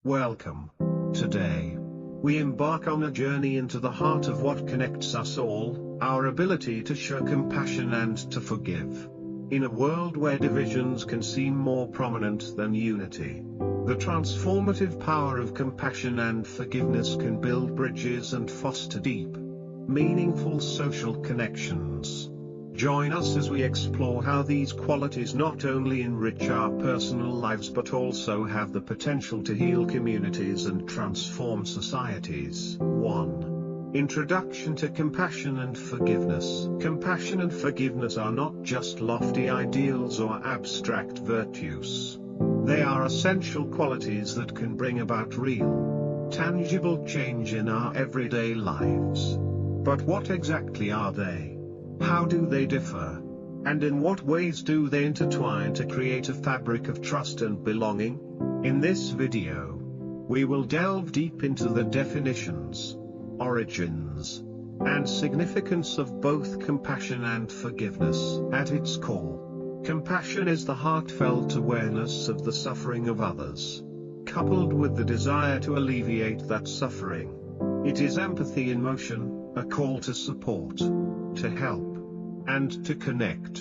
Welcome. Today, we embark on a journey into the heart of what connects us all, our ability to show compassion and to forgive. In a world where divisions can seem more prominent than unity, the transformative power of compassion and forgiveness can build bridges and foster deep, meaningful social connections. Join us as we explore how these qualities not only enrich our personal lives but also have the potential to heal communities and transform societies. 1. Introduction to compassion and forgiveness. Compassion and forgiveness are not just lofty ideals or abstract virtues. They are essential qualities that can bring about real, tangible change in our everyday lives. But what exactly are they? How do they differ? And in what ways do they intertwine to create a fabric of trust and belonging? In this video, we will delve deep into the definitions, origins, and significance of both compassion and forgiveness. At its core, compassion is the heartfelt awareness of the suffering of others, coupled with the desire to alleviate that suffering. It is empathy in motion, a call to support, to help, and to connect.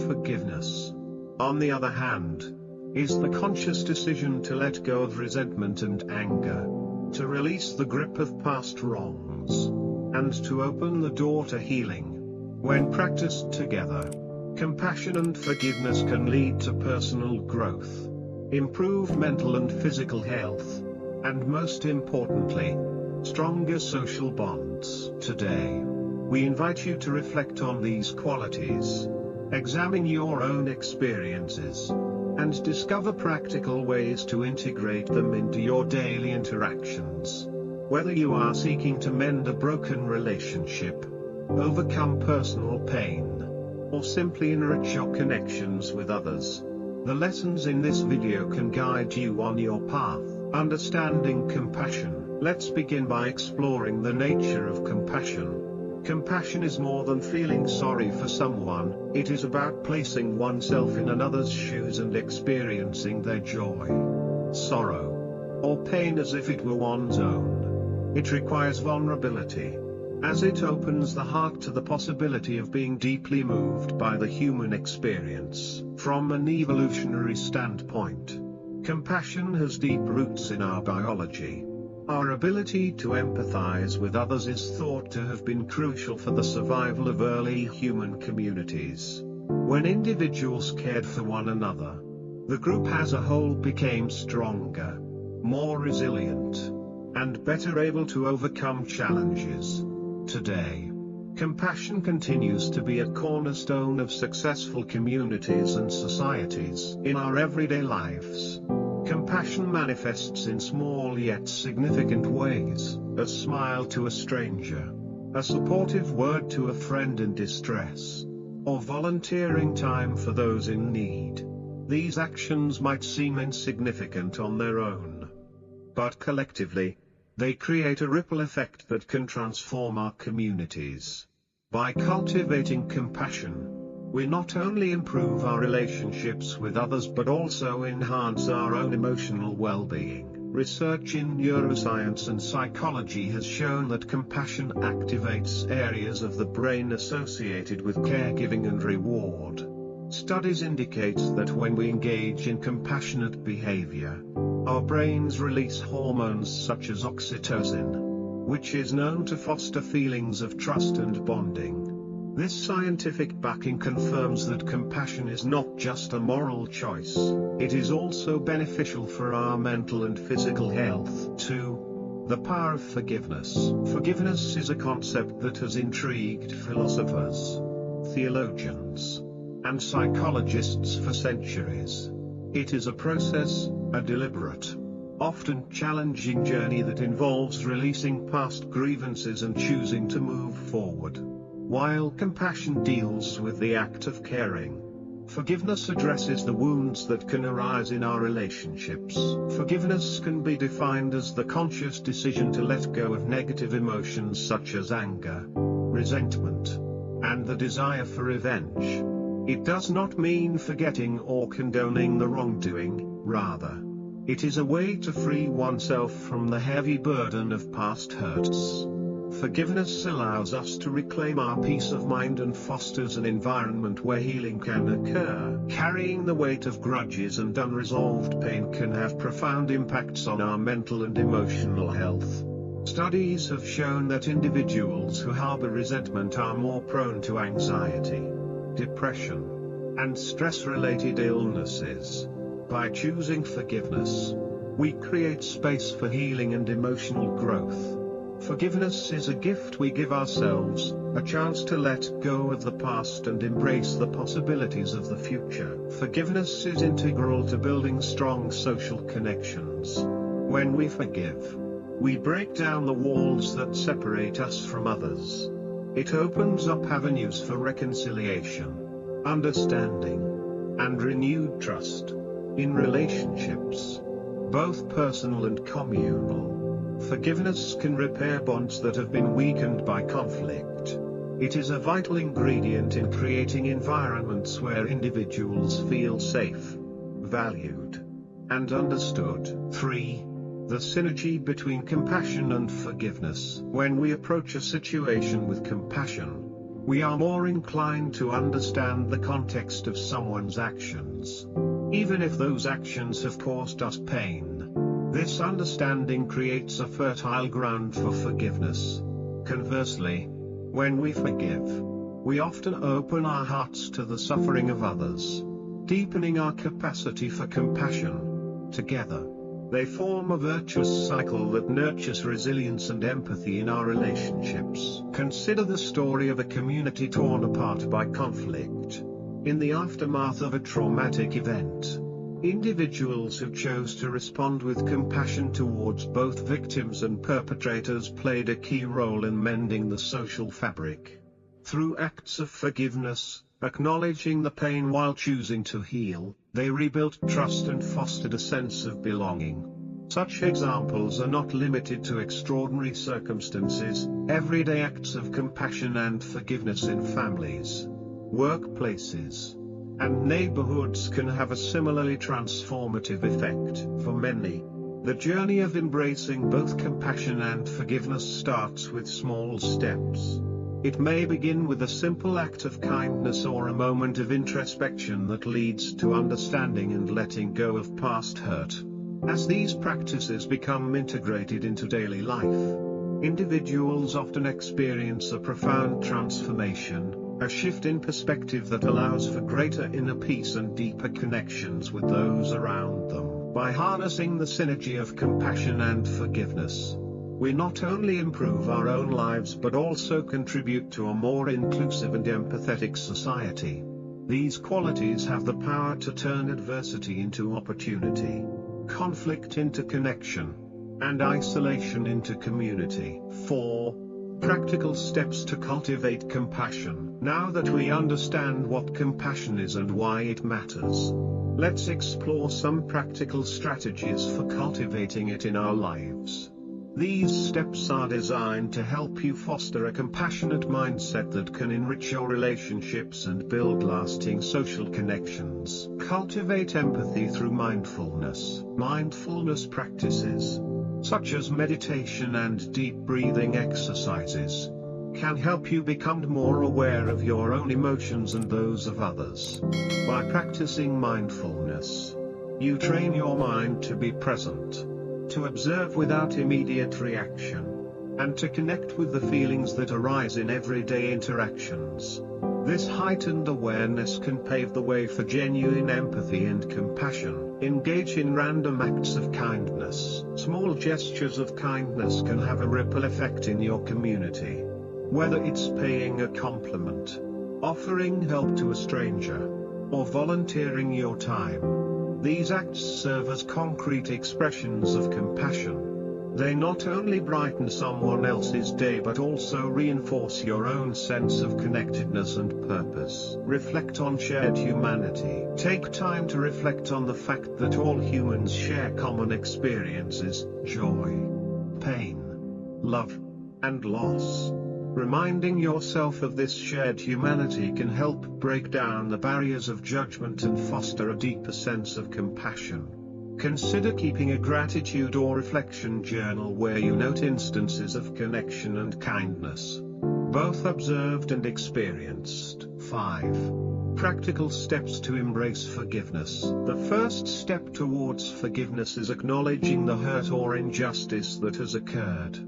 Forgiveness, on the other hand, is the conscious decision to let go of resentment and anger, to release the grip of past wrongs, and to open the door to healing. When practiced together, compassion and forgiveness can lead to personal growth, improved mental and physical health, and most importantly, stronger social bonds. Today, we invite you to reflect on these qualities, examine your own experiences, and discover practical ways to integrate them into your daily interactions. Whether you are seeking to mend a broken relationship, overcome personal pain, or simply enrich your connections with others, the lessons in this video can guide you on your path. Understanding compassion. Let's begin by exploring the nature of compassion. Compassion is more than feeling sorry for someone, it is about placing oneself in another's shoes and experiencing their joy, sorrow, or pain as if it were one's own. It requires vulnerability, as it opens the heart to the possibility of being deeply moved by the human experience. From an evolutionary standpoint, compassion has deep roots in our biology. Our ability to empathize with others is thought to have been crucial for the survival of early human communities. When individuals cared for one another, the group as a whole became stronger, more resilient, and better able to overcome challenges. Today, compassion continues to be a cornerstone of successful communities and societies. In our everyday lives, compassion manifests in small yet significant ways: a smile to a stranger, a supportive word to a friend in distress, or volunteering time for those in need. These actions might seem insignificant on their own, but collectively, they create a ripple effect that can transform our communities. By cultivating compassion, we not only improve our relationships with others but also enhance our own emotional well-being. Research in neuroscience and psychology has shown that compassion activates areas of the brain associated with caregiving and reward. Studies indicate that when we engage in compassionate behavior, our brains release hormones such as oxytocin, which is known to foster feelings of trust and bonding. This scientific backing confirms that compassion is not just a moral choice, it is also beneficial for our mental and physical health. 2. The power of forgiveness. Forgiveness is a concept that has intrigued philosophers, theologians, and psychologists for centuries. It is a process, a deliberate, often challenging journey that involves releasing past grievances and choosing to move forward. While compassion deals with the act of caring, forgiveness addresses the wounds that can arise in our relationships. Forgiveness can be defined as the conscious decision to let go of negative emotions such as anger, resentment, and the desire for revenge. It does not mean forgetting or condoning the wrongdoing, rather, It is a way to free oneself from the heavy burden of past hurts. Forgiveness allows us to reclaim our peace of mind and fosters an environment where healing can occur. Carrying the weight of grudges and unresolved pain can have profound impacts on our mental and emotional health. Studies have shown that individuals who harbor resentment are more prone to anxiety, depression, and stress-related illnesses. By choosing forgiveness, we create space for healing and emotional growth. Forgiveness is a gift we give ourselves, a chance to let go of the past and embrace the possibilities of the future. Forgiveness is integral to building strong social connections. When we forgive, we break down the walls that separate us from others. It opens up avenues for reconciliation, understanding, and renewed trust in relationships, both personal and communal. Forgiveness can repair bonds that have been weakened by conflict. It is a vital ingredient in creating environments where individuals feel safe, valued, and understood. 3. The synergy between compassion and forgiveness. When we approach a situation with compassion, we are more inclined to understand the context of someone's actions, even if those actions have caused us pain. This understanding creates a fertile ground for forgiveness. Conversely, when we forgive, we often open our hearts to the suffering of others, deepening our capacity for compassion. Together, they form a virtuous cycle that nurtures resilience and empathy in our relationships. Consider the story of a community torn apart by conflict. In the aftermath of a traumatic event, individuals who chose to respond with compassion towards both victims and perpetrators played a key role in mending the social fabric. Through acts of forgiveness, acknowledging the pain while choosing to heal, they rebuilt trust and fostered a sense of belonging. Such examples are not limited to extraordinary circumstances. Everyday acts of compassion and forgiveness in families, workplaces, and neighborhoods can have a similarly transformative effect. For many, the journey of embracing both compassion and forgiveness starts with small steps. It may begin with a simple act of kindness or a moment of introspection that leads to understanding and letting go of past hurt. As these practices become integrated into daily life, individuals often experience a profound transformation, a shift in perspective that allows for greater inner peace and deeper connections with those around them. By harnessing the synergy of compassion and forgiveness, we not only improve our own lives but also contribute to a more inclusive and empathetic society. These qualities have the power to turn adversity into opportunity, conflict into connection, and isolation into community. 4. Practical steps to cultivate compassion. Now that we understand what compassion is and why it matters, let's explore some practical strategies for cultivating it in our lives. These steps are designed to help you foster a compassionate mindset that can enrich your relationships and build lasting social connections. Cultivate empathy through mindfulness. Mindfulness practices, such as meditation and deep breathing exercises, can help you become more aware of your own emotions and those of others. By practicing mindfulness, you train your mind to be present, to observe without immediate reaction, and to connect with the feelings that arise in everyday interactions. This heightened awareness can pave the way for genuine empathy and compassion. Engage in random acts of kindness. Small gestures of kindness can have a ripple effect in your community. Whether it's paying a compliment, offering help to a stranger, or volunteering your time, these acts serve as concrete expressions of compassion. They not only brighten someone else's day but also reinforce your own sense of connectedness and purpose. Reflect on shared humanity. Take time to reflect on the fact that all humans share common experiences: joy, pain, love, and loss. Reminding yourself of this shared humanity can help break down the barriers of judgment and foster a deeper sense of compassion. Consider keeping a gratitude or reflection journal where you note instances of connection and kindness, both observed and experienced. 5. Practical steps to embrace forgiveness. The first step towards forgiveness is acknowledging the hurt or injustice that has occurred.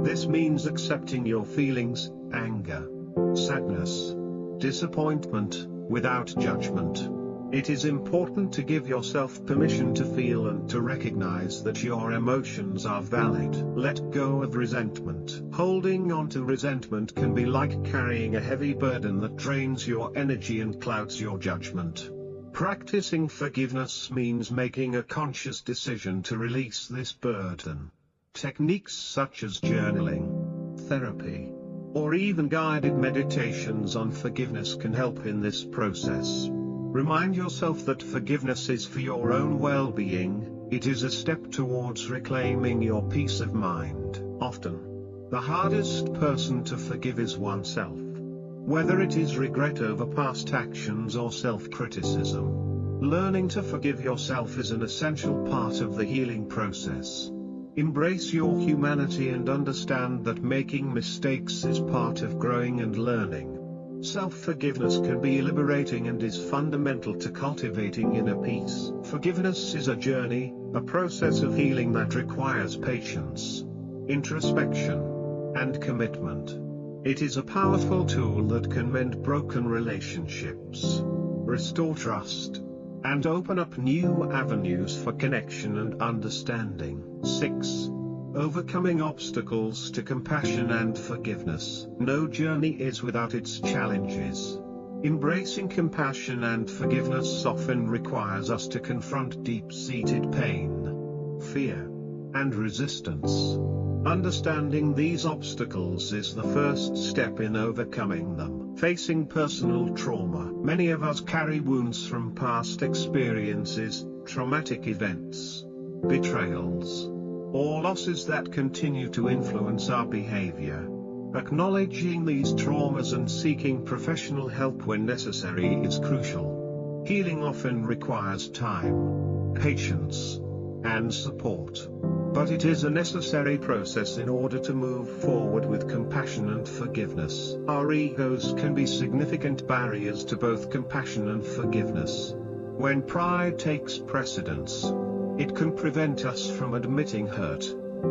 This means accepting your feelings, anger, sadness, disappointment, without judgment. It is important to give yourself permission to feel and to recognize that your emotions are valid. Let go of resentment. Holding on to resentment can be like carrying a heavy burden that drains your energy and clouds your judgment. Practicing forgiveness means making a conscious decision to release this burden. Techniques such as journaling, therapy, or even guided meditations on forgiveness can help in this process. Remind yourself that forgiveness is for your own well-being. It is a step towards reclaiming your peace of mind. Often, the hardest person to forgive is oneself. Whether it is regret over past actions or self-criticism, learning to forgive yourself is an essential part of the healing process. Embrace your humanity and understand that making mistakes is part of growing and learning. Self-forgiveness can be liberating and is fundamental to cultivating inner peace. Forgiveness is a journey, a process of healing that requires patience, introspection, and commitment. It is a powerful tool that can mend broken relationships, restore trust, and open up new avenues for connection and understanding. 6. Overcoming obstacles to compassion and forgiveness. No journey is without its challenges. Embracing compassion and forgiveness often requires us to confront deep-seated pain, fear, and resistance. Understanding these obstacles is the first step in overcoming them. Facing personal trauma. Many of us carry wounds from past experiences, traumatic events, betrayals, or losses that continue to influence our behavior. Acknowledging these traumas and seeking professional help when necessary is crucial. Healing often requires time, patience, and support. But it is a necessary process in order to move forward with compassion and forgiveness. Our egos can be significant barriers to both compassion and forgiveness. When pride takes precedence, it can prevent us from admitting hurt,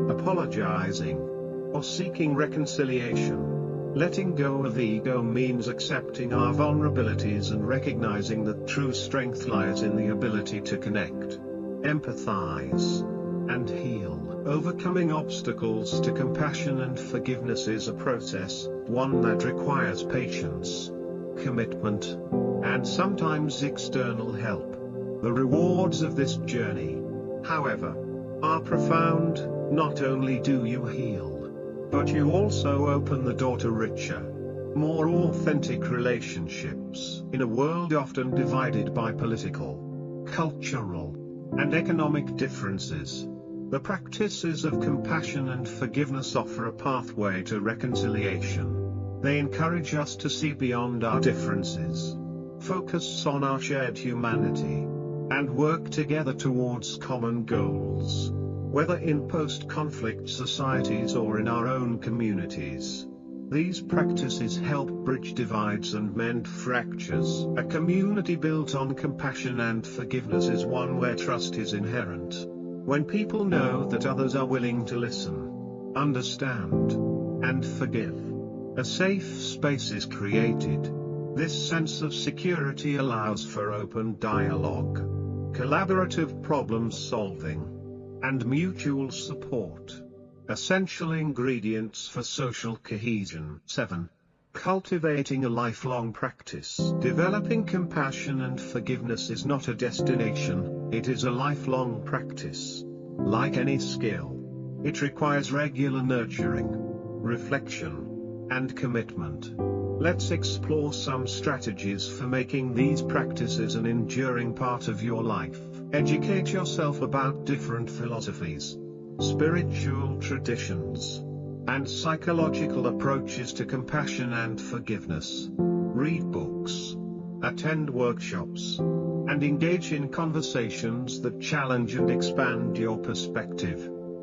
apologizing, or seeking reconciliation. Letting go of ego means accepting our vulnerabilities and recognizing that true strength lies in the ability to connect, empathize, and heal. Overcoming obstacles to compassion and forgiveness is a process, one that requires patience, commitment, and sometimes external help. The rewards of this journey, however, are profound. Not only do you heal, but you also open the door to richer, more authentic relationships. In a world often divided by political, cultural, and economic differences, the practices of compassion and forgiveness offer a pathway to reconciliation. They encourage us to see beyond our differences, focus on our shared humanity, and work together towards common goals. Whether in post-conflict societies or in our own communities, these practices help bridge divides and mend fractures. A community built on compassion and forgiveness is one where trust is inherent. When people know that others are willing to listen, understand, and forgive, a safe space is created. This sense of security allows for open dialogue, collaborative problem solving, and mutual support. Essential ingredients for social cohesion. 7. Cultivating a lifelong practice. Developing compassion and forgiveness is not a destination, it is a lifelong practice. Like any skill, it requires regular nurturing, reflection, and commitment. Let's explore some strategies for making these practices an enduring part of your life. Educate yourself about different philosophies, spiritual traditions, and psychological approaches to compassion and forgiveness. Read books, attend workshops, and engage in conversations that challenge and expand your perspective.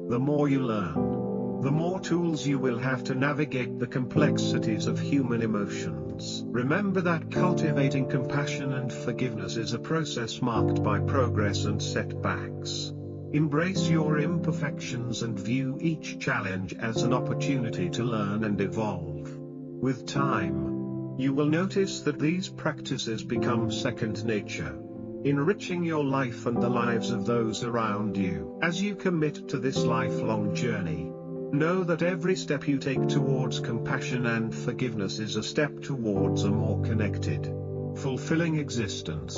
The more you learn, the more tools you will have to navigate the complexities of human emotions. Remember that cultivating compassion and forgiveness is a process marked by progress and setbacks. Embrace your imperfections and view each challenge as an opportunity to learn and evolve. With time, you will notice that these practices become second nature, enriching your life and the lives of those around you. As you commit to this lifelong journey, know that every step you take towards compassion and forgiveness is a step towards a more connected, fulfilling existence.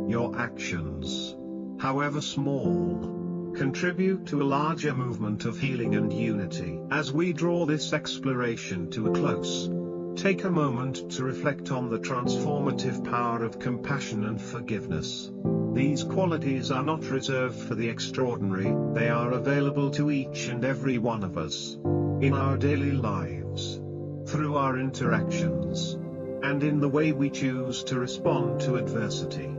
Your actions, however small, contribute to a larger movement of healing and unity. As we draw this exploration to a close, take a moment to reflect on the transformative power of compassion and forgiveness. These qualities are not reserved for the extraordinary, they are available to each and every one of us, in our daily lives, through our interactions, and in the way we choose to respond to adversity.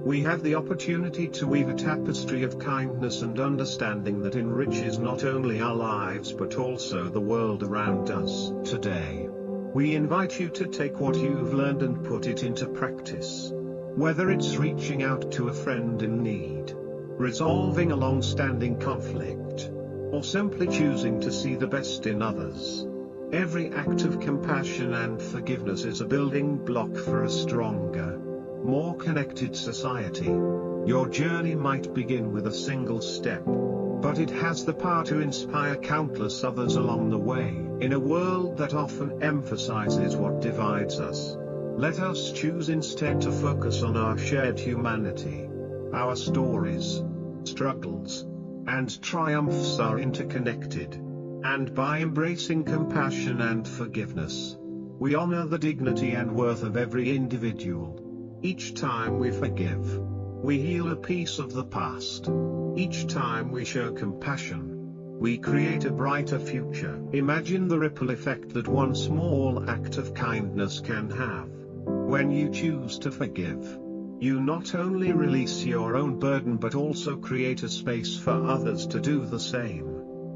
We have the opportunity to weave a tapestry of kindness and understanding that enriches not only our lives but also the world around us. Today, we invite you to take what you've learned and put it into practice. Whether it's reaching out to a friend in need, resolving a long-standing conflict, or simply choosing to see the best in others, every act of compassion and forgiveness is a building block for a stronger, more connected society. Your journey might begin with a single step, but it has the power to inspire countless others along the way. In a world that often emphasizes what divides us, let us choose instead to focus on our shared humanity. Our stories, struggles, and triumphs are interconnected, and by embracing compassion and forgiveness, we honor the dignity and worth of every individual. Each time we forgive, we heal a piece of the past. Each time we show compassion, we create a brighter future. Imagine the ripple effect that one small act of kindness can have. When you choose to forgive, you not only release your own burden but also create a space for others to do the same.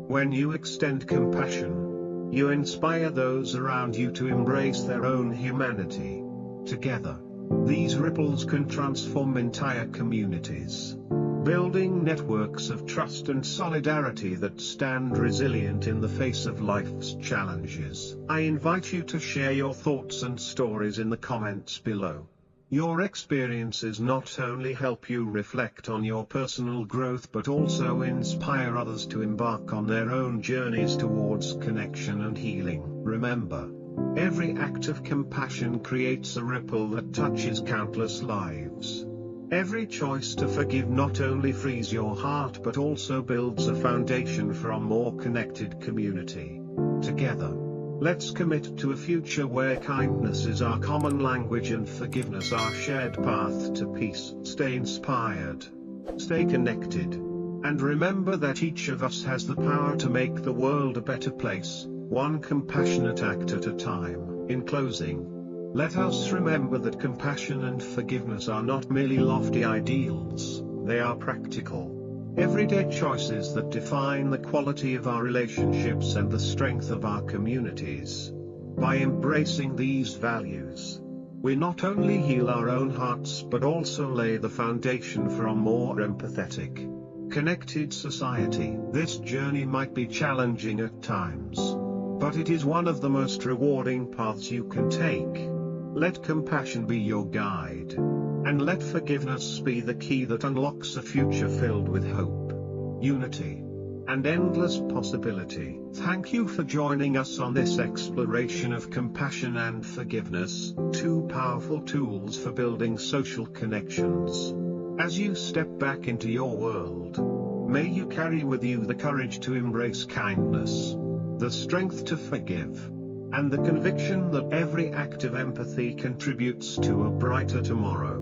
When you extend compassion, you inspire those around you to embrace their own humanity. Together, these ripples can transform entire communities, building networks of trust and solidarity that stand resilient in the face of life's challenges. I invite you to share your thoughts and stories in the comments below. Your experiences not only help you reflect on your personal growth but also inspire others to embark on their own journeys towards connection and healing. Remember, every act of compassion creates a ripple that touches countless lives. Every choice to forgive not only frees your heart but also builds a foundation for a more connected community. Together, let's commit to a future where kindness is our common language and forgiveness our shared path to peace. Stay inspired, stay connected, and remember that each of us has the power to make the world a better place, one compassionate act at a time. In closing, let us remember that compassion and forgiveness are not merely lofty ideals, they are practical, everyday choices that define the quality of our relationships and the strength of our communities. By embracing these values, we not only heal our own hearts but also lay the foundation for a more empathetic, connected society. This journey might be challenging at times, but it is one of the most rewarding paths you can take. Let compassion be your guide, and let forgiveness be the key that unlocks a future filled with hope, unity, and endless possibility. Thank you for joining us on this exploration of compassion and forgiveness, two powerful tools for building social connections. As you step back into your world, may you carry with you the courage to embrace kindness, the strength to forgive, and the conviction that every act of empathy contributes to a brighter tomorrow.